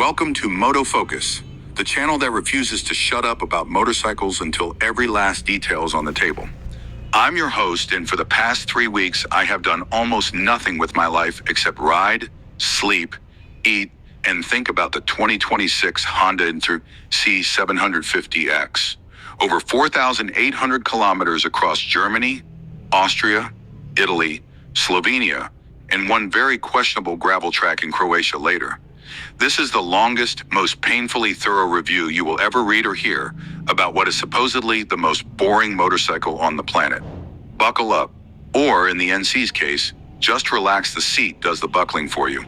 Welcome to Moto Focus, the channel that refuses to shut up about motorcycles until every last detail is on the table. I'm your host, and for the past 3 weeks, I have done almost nothing with my life except ride, sleep, eat, and think about the 2026 Honda NC750X. Over 4,800 kilometers across Germany, Austria, Italy, Slovenia, and one very questionable gravel track in Croatia later. This is the longest, most painfully thorough review you will ever read or hear about what is supposedly the most boring motorcycle on the planet. Buckle up, or in the NC's case, just relax, the seat does the buckling for you.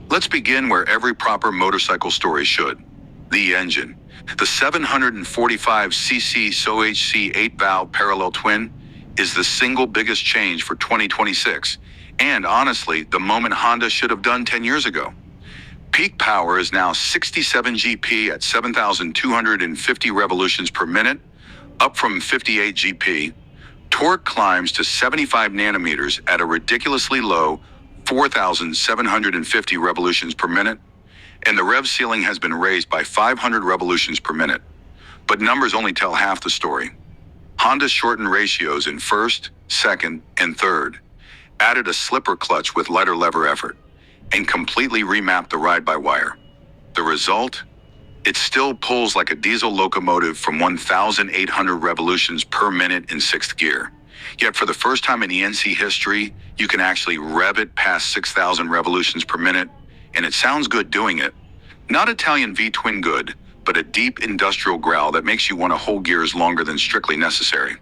Let's begin where every proper motorcycle story should. The engine. The 745cc SHOCKS 8-valve parallel twin is the single biggest change for 2026, and honestly, the moment Honda should have done 10 years ago. Peak power is now 67 GP at 7,250 revolutions per minute, up from 58 GP. Torque climbs to 75 nanometers at a ridiculously low 4,750 revolutions per minute, and the rev ceiling has been raised by 500 revolutions per minute. But numbers only tell half the story. Honda shortened ratios in first, second, and third, added a slipper clutch with lighter lever effort, and completely remapped the ride-by-wire. The result? It still pulls like a diesel locomotive from 1,800 revolutions per minute in 6th gear. Yet for the first time in NC history, you can actually rev it past 6,000 revolutions per minute, and it sounds good doing it. Not Italian V-twin good, but a deep industrial growl that makes you want to hold gears longer than strictly necessary.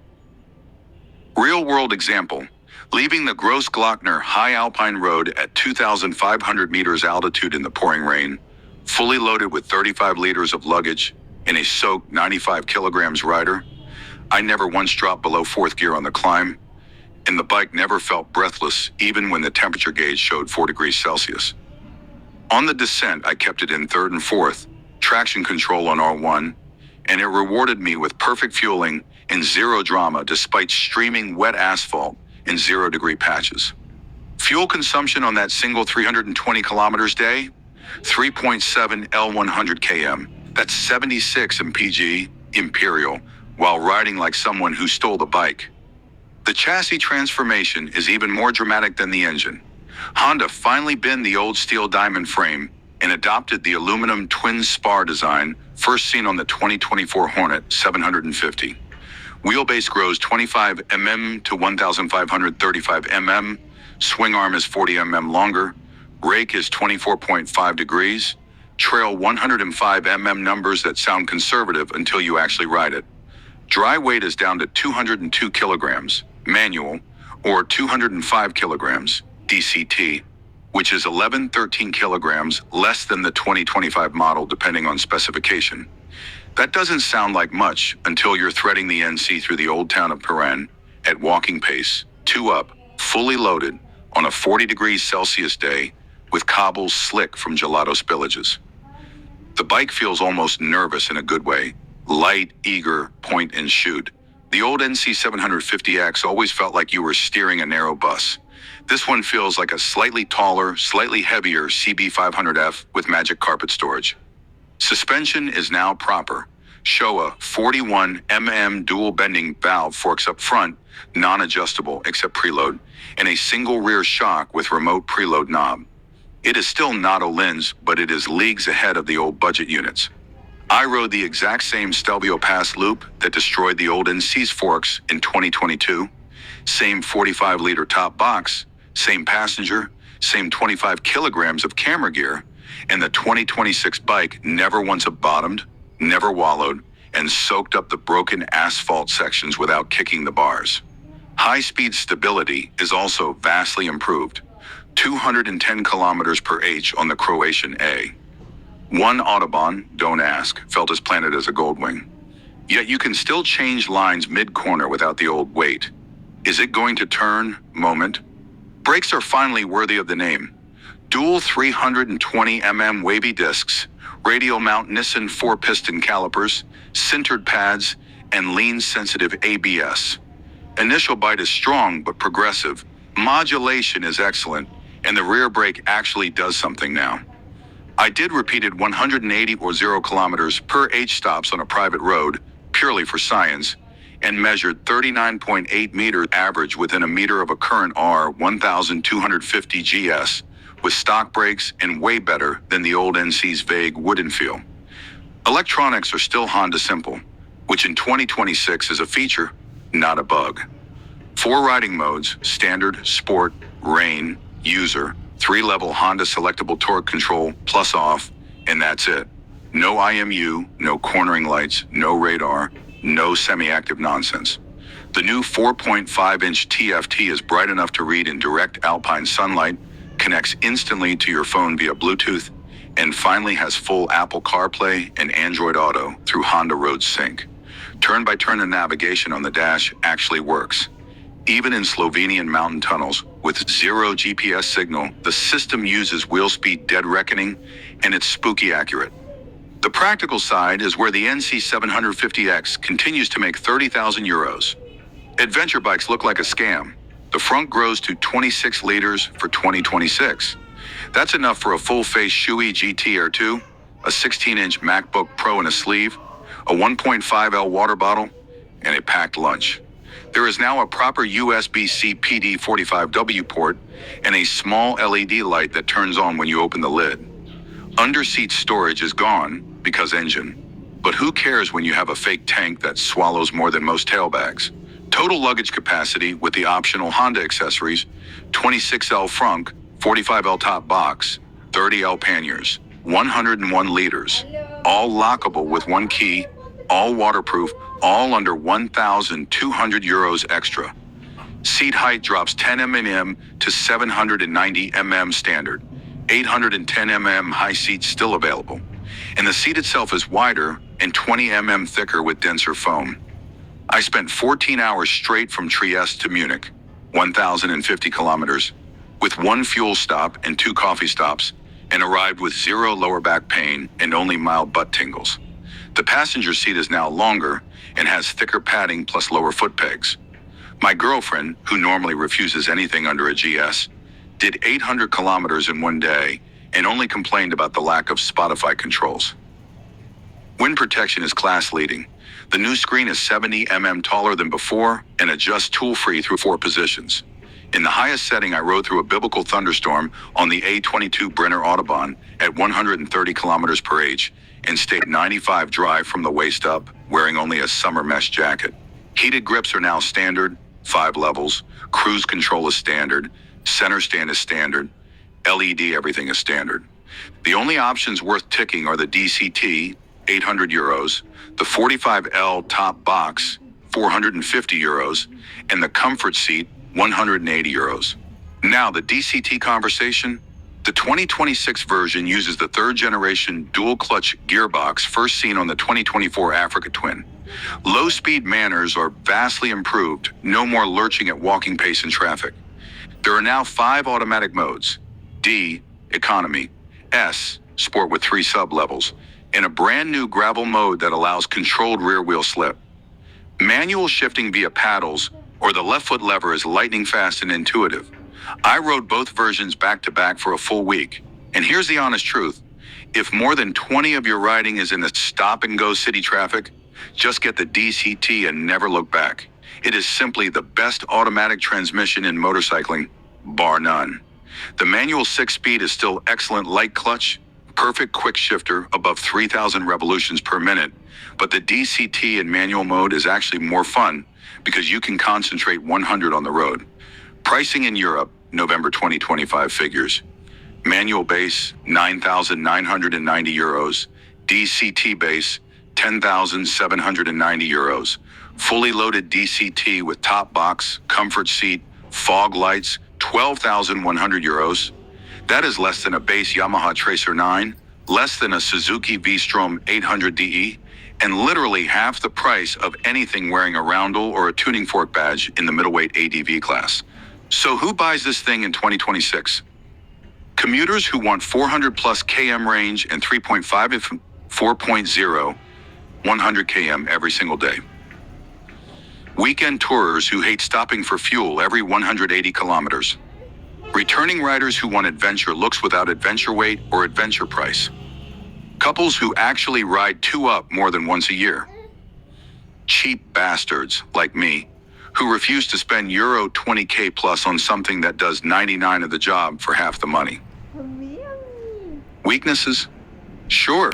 Real-world example. Leaving the Grossglockner High Alpine Road at 2,500 meters altitude in the pouring rain, fully loaded with 35 liters of luggage in a soaked 95 kilograms rider, I never once dropped below 4th gear on the climb, and the bike never felt breathless even when the temperature gauge showed 4 degrees Celsius. On the descent, I kept it in 3rd and 4th, traction control on R1, and it rewarded me with perfect fueling and zero drama despite streaming wet asphalt in 0-degree patches. Fuel consumption on that single 320 kilometers day, 3.7 L100 km. That's 76 mpg Imperial, while riding like someone who stole the bike. The chassis transformation is even more dramatic than the engine. Honda finally bent the old steel diamond frame and adopted the aluminum twin spar design first seen on the 2024 Hornet 750. Wheelbase grows 25 mm to 1,535 mm, swing arm is 40 mm longer, rake is 24.5 degrees, trail 105 mm numbers that sound conservative until you actually ride it. Dry weight is down to 202 kilograms, manual, or 205 kilograms, DCT, which is 13 kilograms less than the 2025 model depending on specification. That doesn't sound like much until you're threading the NC through the old town of Peran at walking pace, 2 up, fully loaded, on a 40 degrees Celsius day with cobbles slick from gelato spillages. The bike feels almost nervous in a good way, light, eager, point and shoot. The old NC750X always felt like you were steering a narrow bus. This one feels like a slightly taller, slightly heavier CB500F with magic carpet storage. Suspension is now proper. Showa 41 mm dual bending valve forks up front, non-adjustable except preload, and a single rear shock with remote preload knob. It is still not a lens, but it is leagues ahead of the old budget units. I rode the exact same Stelvio Pass loop that destroyed the old NC's forks in 2022. Same 45-liter top box, same passenger, same 25 kilograms of camera gear, and the 2026 bike never once bottomed, never wallowed, and soaked up the broken asphalt sections without kicking the bars. High-speed stability is also vastly improved. 210 kilometers per H on the Croatian A. One Autobahn, don't ask, felt as planted as a Goldwing. Yet you can still change lines mid-corner without the old weight. Is it going to turn? Moment. Brakes are finally worthy of the name. Dual 320 mm wavy discs, radial mount Nissan 4-piston calipers, sintered pads, and lean-sensitive ABS. Initial bite is strong but progressive. Modulation is excellent, and the rear brake actually does something now. I did repeated 180 or 0 kilometers per h stops on a private road, purely for science, and measured 39.8 meters average within a meter of a current R1250 GS, with stock brakes and way better than the old NC's vague wooden feel. Electronics are still Honda simple, which in 2026 is a feature, not a bug. 4 riding modes: standard, sport, rain, user, 3-level Honda selectable torque control plus off, and that's it. No IMU, no cornering lights, no radar, no semi-active nonsense. The new 4.5-inch TFT is bright enough to read in direct alpine sunlight, connects instantly to your phone via Bluetooth, and finally has full Apple CarPlay and Android Auto through Honda Road Sync. Turn-by-turn navigation on the dash actually works. Even in Slovenian mountain tunnels, with 0 GPS signal, the system uses wheel speed dead reckoning, and it's spooky accurate. The practical side is where the NC750X continues to make 30,000 euros. Adventure bikes look like a scam. The front grows to 26 liters for 2026. That's enough for a full-face Shui GT Air 2, a 16-inch MacBook Pro in a sleeve, a 1.5L water bottle, and a packed lunch. There is now a proper USB-C PD45W port and a small LED light that turns on when you open the lid. Under-seat storage is gone because engine. But who cares when you have a fake tank that swallows more than most tailbags? Total luggage capacity with the optional Honda accessories: 26L frunk, 45L top box, 30L panniers, 101 liters. All lockable with one key, all waterproof, all under 1,200 euros extra. Seat height drops 10 mm to 790 mm standard. 810 mm high seats still available. And the seat itself is wider and 20 mm thicker with denser foam. I spent 14 hours straight from Trieste to Munich, 1,050 kilometers, with 1 fuel stop and 2 coffee stops, and arrived with 0 lower back pain and only mild butt tingles. The passenger seat is now longer and has thicker padding plus lower foot pegs. My girlfriend, who normally refuses anything under a GS, did 800 kilometers in one day and only complained about the lack of Spotify controls. Wind protection is class leading. The new screen is 70 mm taller than before and adjusts tool-free through 4 positions. In the highest setting, I rode through a biblical thunderstorm on the A22 Brenner Autobahn at 130 kilometers per h and stayed 95 dry from the waist up, wearing only a summer mesh jacket. Heated grips are now standard, 5 levels, cruise control is standard, center stand is standard, LED everything is standard. The only options worth ticking are the DCT, 800 euros, the 45L top box, 450 euros, and the comfort seat, 180 euros. Now the DCT conversation. The 2026 version uses the 3rd generation dual clutch gearbox first seen on the 2024 Africa Twin. Low-speed manners are vastly improved, no more lurching at walking pace in traffic. There are now 5 automatic modes: D, economy, S, sport with 3 sub-levels, and a brand new gravel mode that allows controlled rear wheel slip. Manual shifting via paddles or the left foot lever is lightning fast and intuitive. I rode both versions back to back for a full week. And here's the honest truth. If more than 20 of your riding is in the stop and go city traffic, just get the DCT and never look back. It is simply the best automatic transmission in motorcycling, bar none. The manual 6-speed is still excellent light clutch, perfect quick shifter above 3,000 revolutions per minute, but the DCT in manual mode is actually more fun because you can concentrate 100 on the road. Pricing in Europe, November 2025 figures. Manual base, 9,990 euros. DCT base, 10,790 euros. Fully loaded DCT with top box, comfort seat, fog lights, 12,100 euros. That is less than a base Yamaha Tracer 9, less than a Suzuki V-Strom 800DE, and literally half the price of anything wearing a roundel or a tuning fork badge in the middleweight ADV class. So who buys this thing in 2026? Commuters who want 400 plus km range and 3.5 if 4.0, 100 km every single day. Weekend tourers who hate stopping for fuel every 180 kilometers. Returning riders who want adventure looks without adventure weight or adventure price. Couples who actually ride two up more than once a year. Cheap bastards like me, who refuse to spend Euro 20k plus on something that does 99 of the job for half the money. Weaknesses? Sure.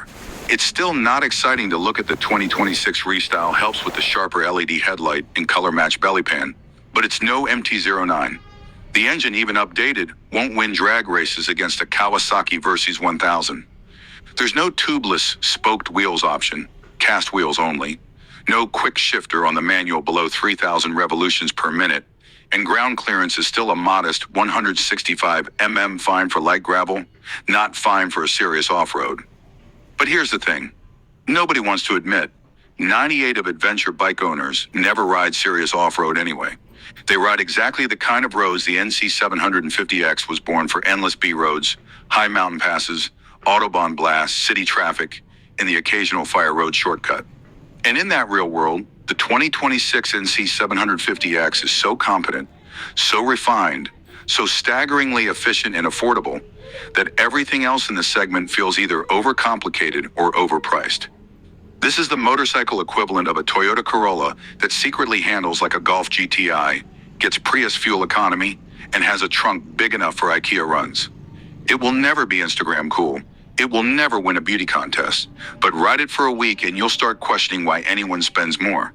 It's still not exciting to look at the 2026 Restyle helps with the sharper LED headlight and color-matched belly pan, but it's no MT-09. The engine, even updated, won't win drag races against a Kawasaki Versys 1000. There's no tubeless, spoked wheels option, cast wheels only. No quick shifter on the manual below 3,000 revolutions per minute, and ground clearance is still a modest 165 mm fine for light gravel, not fine for a serious off-road. But here's the thing. Nobody wants to admit, 98 of adventure bike owners never ride serious off-road anyway. They ride exactly the kind of roads the NC750X was born for: endless B-roads, high mountain passes, Autobahn blasts, city traffic, and the occasional fire road shortcut. And in that real world, the 2026 NC750X is so competent, so refined, so staggeringly efficient and affordable that everything else in the segment feels either overcomplicated or overpriced. This is the motorcycle equivalent of a Toyota Corolla that secretly handles like a Golf GTI, gets Prius fuel economy, and has a trunk big enough for IKEA runs. It will never be Instagram cool. It will never win a beauty contest, but ride it for a week and you'll start questioning why anyone spends more.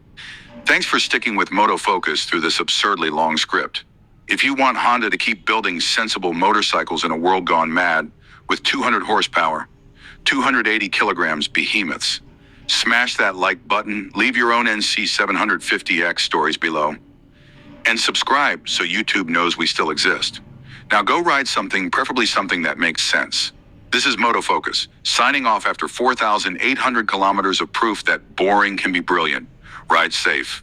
Thanks for sticking with Moto Focus through this absurdly long script. If you want Honda to keep building sensible motorcycles in a world gone mad with 200 horsepower, 280 kilograms behemoths, smash that like button, leave your own NC750X stories below, and subscribe so YouTube knows we still exist. Now go ride something, preferably something that makes sense. This is Moto Focus, signing off after 4,800 kilometers of proof that boring can be brilliant. Ride safe.